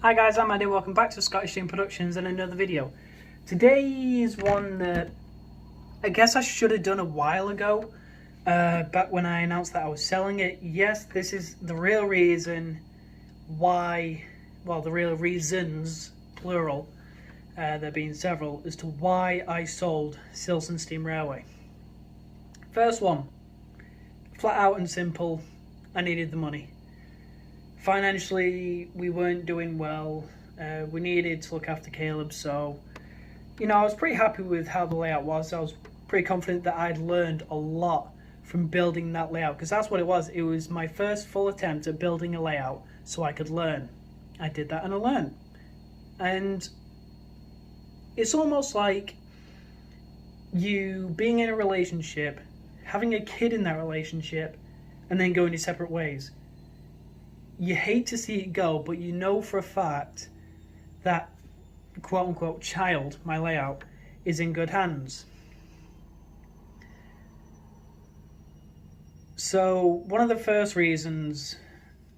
Hi guys, I'm Andy, welcome back to Scottish Team Productions and another video. Today is one that I guess I should have done a while ago, back when I announced that I was selling it. Yes, this is the real reason why, well, the real reasons, plural, there being several, as to why I sold Silson Steam Railway. First one, flat out and simple, I needed the money. Financially, we weren't doing well. We needed to look after Caleb, so, I was pretty happy with how the layout was. I was pretty confident that I'd learned a lot from building that layout, because that's what it was. It was my first full attempt at building a layout so I could learn. I did that and I learned. And it's almost like you being in a relationship, having a kid in that relationship, and then going your separate ways. You hate to see it go, but you know for a fact that quote-unquote child, my layout, is in good hands. So one of the first reasons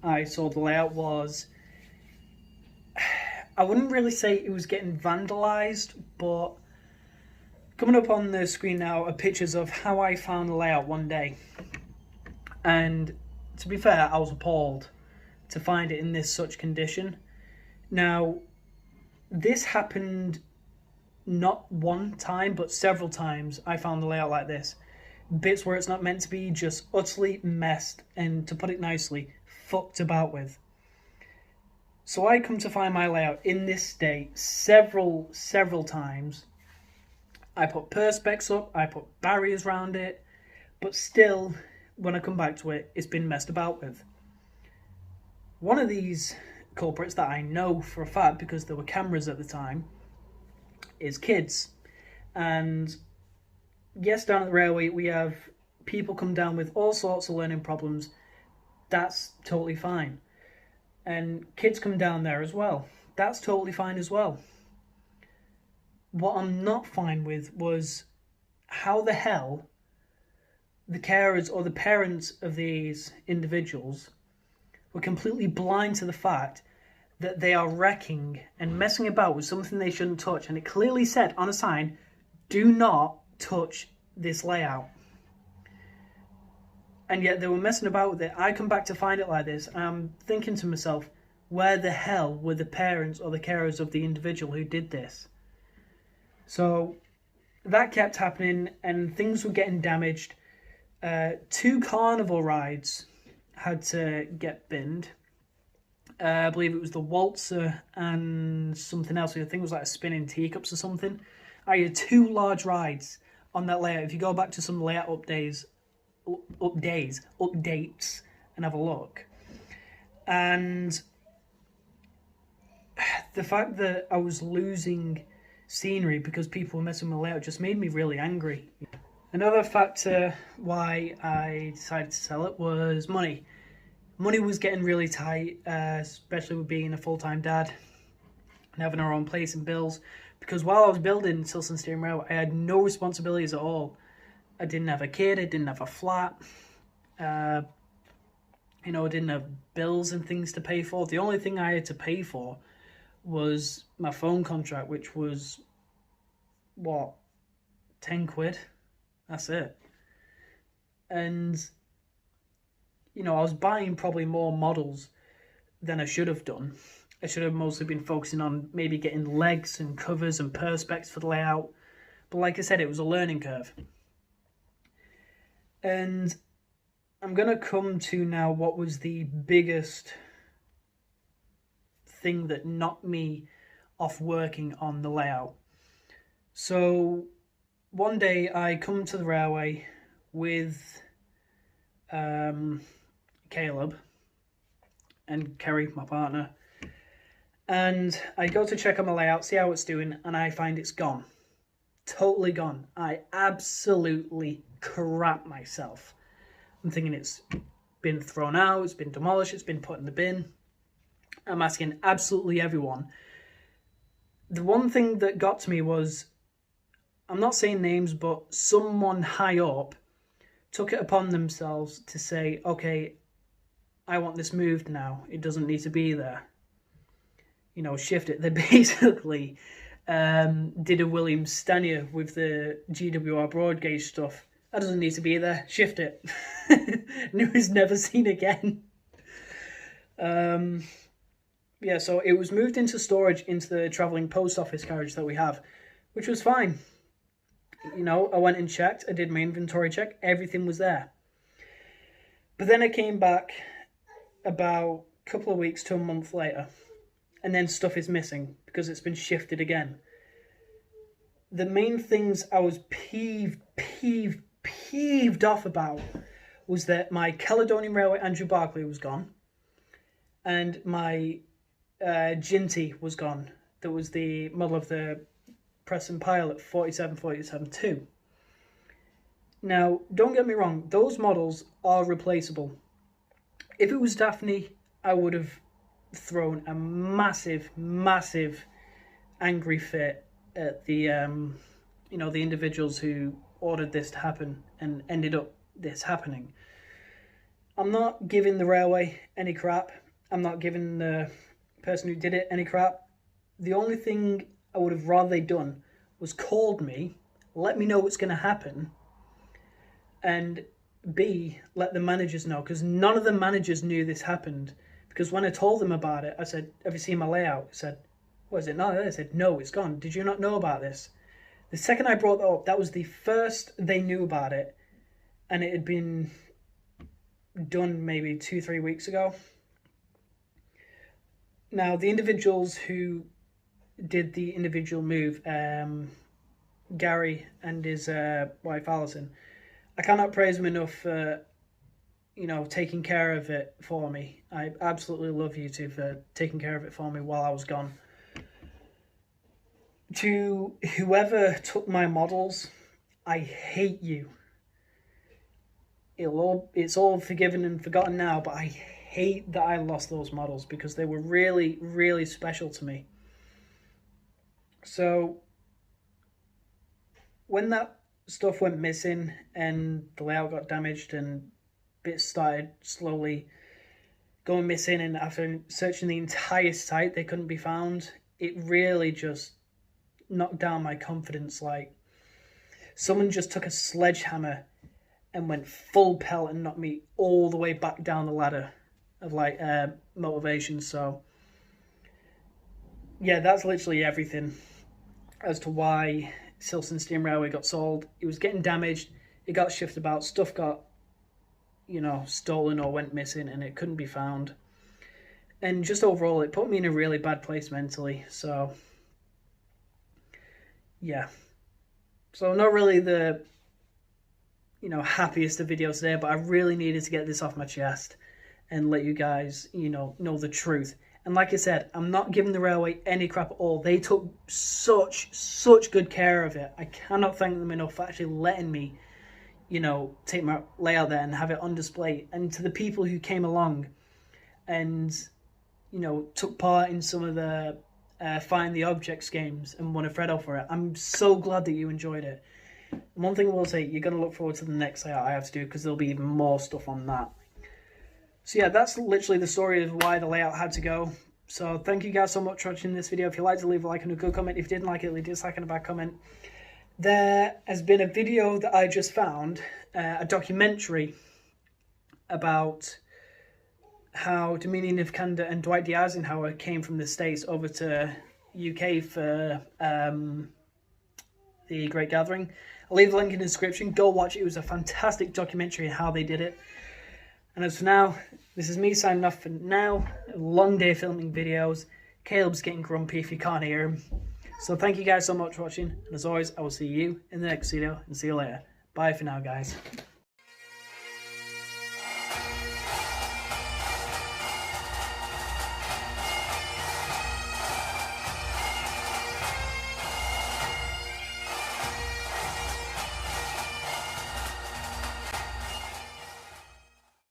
I sold the layout was, I wouldn't really say it was getting vandalized, but coming up on the screen now are pictures of how I found the layout one day. And to be fair, I was appalled to find it in this such condition. Now, this happened not one time, but several times I found the layout like this. Bits where it's not meant to be, just utterly messed, and to put it nicely, fucked about with. So I come to find my layout in this state several times. I put perspex up, I put barriers around it, but still, when I come back to it, it's been messed about with. One of these culprits that I know for a fact, because there were cameras at the time, is kids. And yes, down at the railway we have people come down with all sorts of learning problems. That's totally fine. And kids come down there as well. That's totally fine as well. What I'm not fine with was how the hell the carers or the parents of these individuals were completely blind to the fact that they are wrecking and messing about with something they shouldn't touch. And it clearly said on a sign, do not touch this layout. And yet they were messing about with it. I come back to find it like this, and I'm thinking to myself, where the hell were the parents or the carers of the individual who did this? So that kept happening and things were getting damaged. 2 carnival rides had to get binned. I believe it was the waltzer and something else. I think it was like a spinning teacups or something. I had 2 large rides on that layout. If you go back to some layout updates and have a look. And the fact that I was losing scenery because people were messing with my layout just made me really angry. Another factor why I decided to sell it was money. Money was getting really tight, especially with being a full-time dad and having our own place and bills. Because while I was building Silson Steam Railway, I had no responsibilities at all. I didn't have a kid, I didn't have a flat. I didn't have bills and things to pay for. The only thing I had to pay for was my phone contract, which was, 10 quid? That's it. And, I was buying probably more models than I should have done. I should have mostly been focusing on maybe getting legs and covers and perspex for the layout. But like I said, it was a learning curve. And I'm going to come to now what was the biggest thing that knocked me off working on the layout. So one day I come to the railway with Caleb and Kerry, my partner, and I go to check on my layout, see how it's doing, and I find it's gone. Totally gone. I absolutely crap myself. I'm thinking it's been thrown out, it's been demolished, it's been put in the bin. I'm asking absolutely everyone. The one thing that got to me was, I'm not saying names, but someone high up took it upon themselves to say, okay, I want this moved now. It doesn't need to be there. you know, shift it. They basically did a William Stanier with the GWR broad gauge stuff. That doesn't need to be there. Shift it. And it was never seen again. Yeah, so it was moved into storage into the travelling post office carriage that we have, which was fine. You know, I went and checked. I did my inventory check. Everything was there. But then I came back about a couple of weeks to a month later, and then stuff is missing because it's been shifted again. The main things I was peeved off about was that my Caledonian Railway Andrew Barclay was gone, and my Ginty was gone. That was the model of the Preston Pilot 47-47-2. Now, don't get me wrong, those models are replaceable. If it was Daphne, I would have thrown a massive angry fit at the you know, the individuals who ordered this to happen and ended up this happening. I'm not giving the railway any crap. I'm not giving the person who did it any crap. The only thing I would have rather they done was called me, let me know what's going to happen, and B, let the managers know, because none of the managers knew this happened. Because when I told them about it, I said, have you seen my layout? I said, what is it not? They said, no, it's gone. Did you not know about this? The second I brought that up, that was the first they knew about it, and it had been done maybe 2-3 weeks ago. Now, the individuals who did the individual move, Gary and his wife Alison, I cannot praise them enough for, you know, taking care of it for me. I absolutely love you two for taking care of it for me while I was gone. To whoever took my models, I hate you. It's all forgiven and forgotten now, but I hate that I lost those models because they were really special to me. So when that stuff went missing and the layout got damaged and bits started slowly going missing, and after searching the entire site they couldn't be found, it really just knocked down my confidence. Like someone just took a sledgehammer and went full pelt and knocked me all the way back down the ladder of like motivation. So yeah, that's literally everything as to why Silson Steam Railway got sold. It was getting damaged, it got shifted about, stuff got, you know, stolen or went missing, and it couldn't be found. And just overall, it put me in a really bad place mentally. So yeah, so not really the, you know, happiest of videos today, but I really needed to get this off my chest and let you guys, you know the truth. And like I said, I'm not giving the railway any crap at all. They took such good care of it. I cannot thank them enough for actually letting me, you know, take my layout there and have it on display. And to the people who came along and, you know, took part in some of the Find the Objects games and won a Freddo for it, I'm so glad that you enjoyed it. One thing I will say, you're going to look forward to the next layout I have to do, because there'll be even more stuff on that. So yeah, that's literally the story of why the layout had to go. So thank you guys so much for watching this video. If you liked it, leave a like and a good comment. If you didn't like it, leave a dislike and a bad comment. There has been a video that I just found, a documentary about how Dominion of Canada and Dwight D. Eisenhower came from the States over to UK for the Great Gathering. I'll leave the link in the description. Go watch it. It was a fantastic documentary on how they did it. And as for now, this is me signing off for now. A long day filming videos. Caleb's getting grumpy if you can't hear him. So thank you guys so much for watching. And as always, I will see you in the next video and see you later. Bye for now, guys.